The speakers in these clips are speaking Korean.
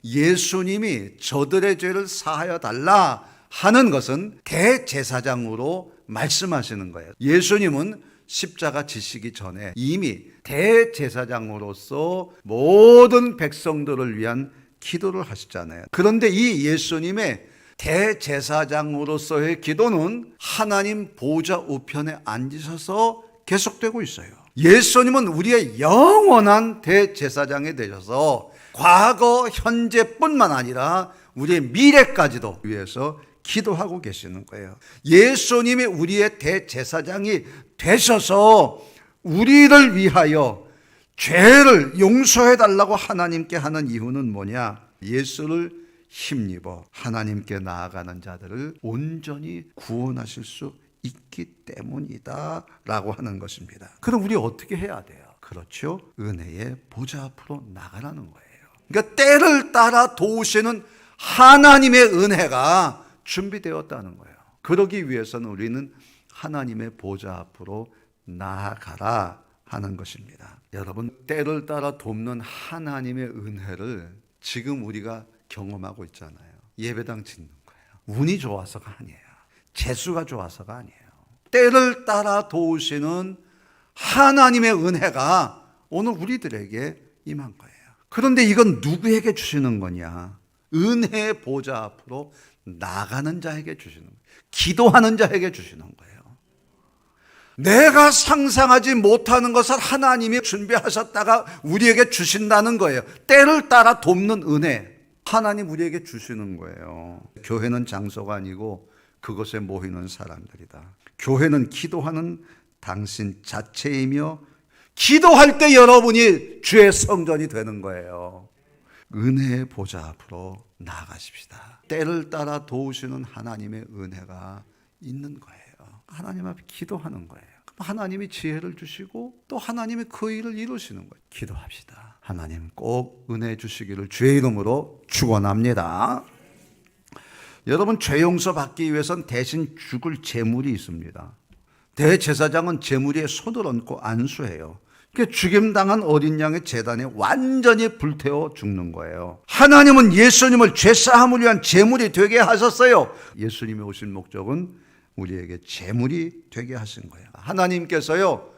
예수님이 저들의 죄를 사하여 달라 하는 것은 대제사장으로 말씀하시는 거예요. 예수님은 십자가 지시기 전에 이미 대제사장으로서 모든 백성들을 위한 기도를 하셨잖아요. 그런데 이 예수님의 대제사장으로서의 기도는 하나님 보좌 우편에 앉으셔서 계속되고 있어요. 예수님은 우리의 영원한 대제사장이 되셔서 과거, 현재뿐만 아니라 우리의 미래까지도 위해서 기도하고 계시는 거예요. 예수님이 우리의 대제사장이 되셔서 우리를 위하여 죄를 용서해 달라고 하나님께 하는 이유는 뭐냐? 예수를 힘입어 하나님께 나아가는 자들을 온전히 구원하실 수 있기 때문이다 라고 하는 것입니다. 그럼 우리 어떻게 해야 돼요? 그렇죠? 은혜의 보좌 앞으로 나가라는 거예요. 그러니까 때를 따라 도우시는 하나님의 은혜가 준비되었다는 거예요. 그러기 위해서는 우리는 하나님의 보좌 앞으로 나아가라 하는 것입니다. 여러분, 때를 따라 돕는 하나님의 은혜를 지금 우리가 경험하고 있잖아요. 예배당 짓는 거예요. 운이 좋아서가 아니에요. 재수가 좋아서가 아니에요. 때를 따라 도우시는 하나님의 은혜가 오늘 우리들에게 임한 거예요. 그런데 이건 누구에게 주시는 거냐? 은혜의 보좌 앞으로 나가는 자에게 주시는 거예요. 기도하는 자에게 주시는 거예요. 내가 상상하지 못하는 것을 하나님이 준비하셨다가 우리에게 주신다는 거예요. 때를 따라 돕는 은혜, 하나님 우리에게 주시는 거예요. 교회는 장소가 아니고 그것에 모이는 사람들이다. 교회는 기도하는 당신 자체이며 기도할 때 여러분이 주의 성전이 되는 거예요. 은혜의 보좌 앞으로 나아가십시다. 때를 따라 도우시는 하나님의 은혜가 있는 거예요. 하나님 앞에 기도하는 거예요. 그럼 하나님이 지혜를 주시고 또 하나님이 그 일을 이루시는 거예요. 기도합시다. 하나님 꼭 은혜 주시기를 주의 이름으로 축원합니다. 여러분, 죄 용서 받기 위해서는 대신 죽을 제물이 있습니다. 대제사장은 제물 위에 손을 얹고 안수해요. 죽임당한 어린 양의 제단에 완전히 불태워 죽는 거예요. 하나님은 예수님을 죄사함을 위한 제물이 되게 하셨어요. 예수님이 오신 목적은 우리에게 제물이 되게 하신 거예요. 하나님께서요,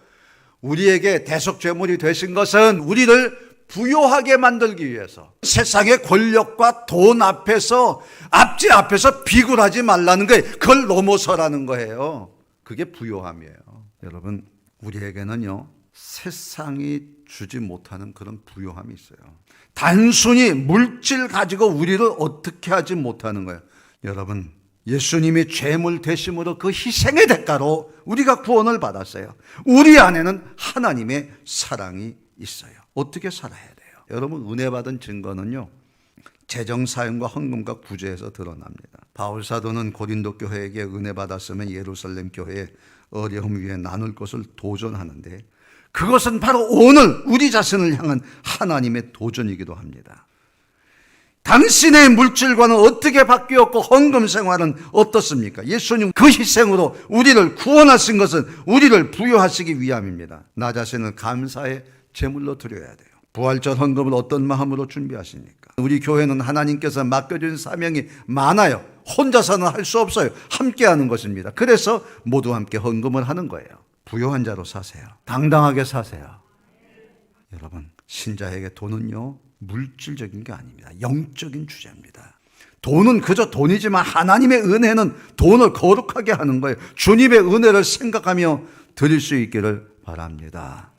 우리에게 대속제물이 되신 것은 우리를 부요하게 만들기 위해서, 세상의 권력과 돈 앞에서, 압제 앞에서 비굴하지 말라는 거예요. 그걸 넘어서라는 거예요. 그게 부요함이에요. 여러분, 우리에게는요, 세상이 주지 못하는 그런 부요함이 있어요. 단순히 물질 가지고 우리를 어떻게 하지 못하는 거예요. 여러분, 예수님이 죄물 되심으로 그 희생의 대가로 우리가 구원을 받았어요. 우리 안에는 하나님의 사랑이 있어요. 어떻게 살아야 돼요? 여러분, 은혜 받은 증거는요, 재정 사용과 헌금과 구제에서 드러납니다. 바울 사도는 고린도 교회에게 은혜 받았으면 예루살렘 교회의 어려움 위에 나눌 것을 도전하는데, 그것은 바로 오늘 우리 자신을 향한 하나님의 도전이기도 합니다. 당신의 물질과는 어떻게 바뀌었고 헌금 생활은 어떻습니까? 예수님 그 희생으로 우리를 구원하신 것은 우리를 부요하시기 위함입니다. 나 자신을 감사의 제물로 드려야 돼요. 부활절 헌금을 어떤 마음으로 준비하십니까? 우리 교회는 하나님께서 맡겨준 사명이 많아요. 혼자서는 할 수 없어요. 함께 하는 것입니다. 그래서 모두 함께 헌금을 하는 거예요. 부요한 자로 사세요. 당당하게 사세요. 여러분, 신자에게 돈은요, 물질적인 게 아닙니다. 영적인 주제입니다. 돈은 그저 돈이지만 하나님의 은혜는 돈을 거룩하게 하는 거예요. 주님의 은혜를 생각하며 드릴 수 있기를 바랍니다.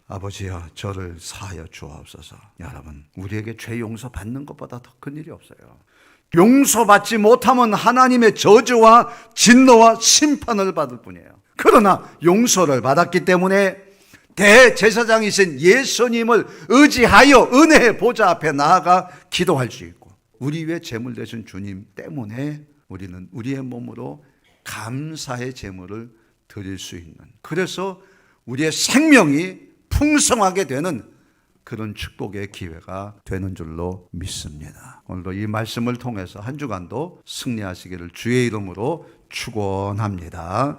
아버지여, 저를 사하여 주옵소서. 여러분, 우리에게 죄 용서 받는 것보다 더 큰 일이 없어요. 용서받지 못하면 하나님의 저주와 진노와 심판을 받을 뿐이에요. 그러나 용서를 받았기 때문에 대제사장이신 예수님을 의지하여 은혜의 보좌 앞에 나아가 기도할 수 있고, 우리 위에 제물 되신 주님 때문에 우리는 우리의 몸으로 감사의 제물을 드릴 수 있는, 그래서 우리의 생명이 풍성하게 되는 그런 축복의 기회가 되는 줄로 믿습니다. 오늘도 이 말씀을 통해서 한 주간도 승리하시기를 주의 이름으로 축원합니다.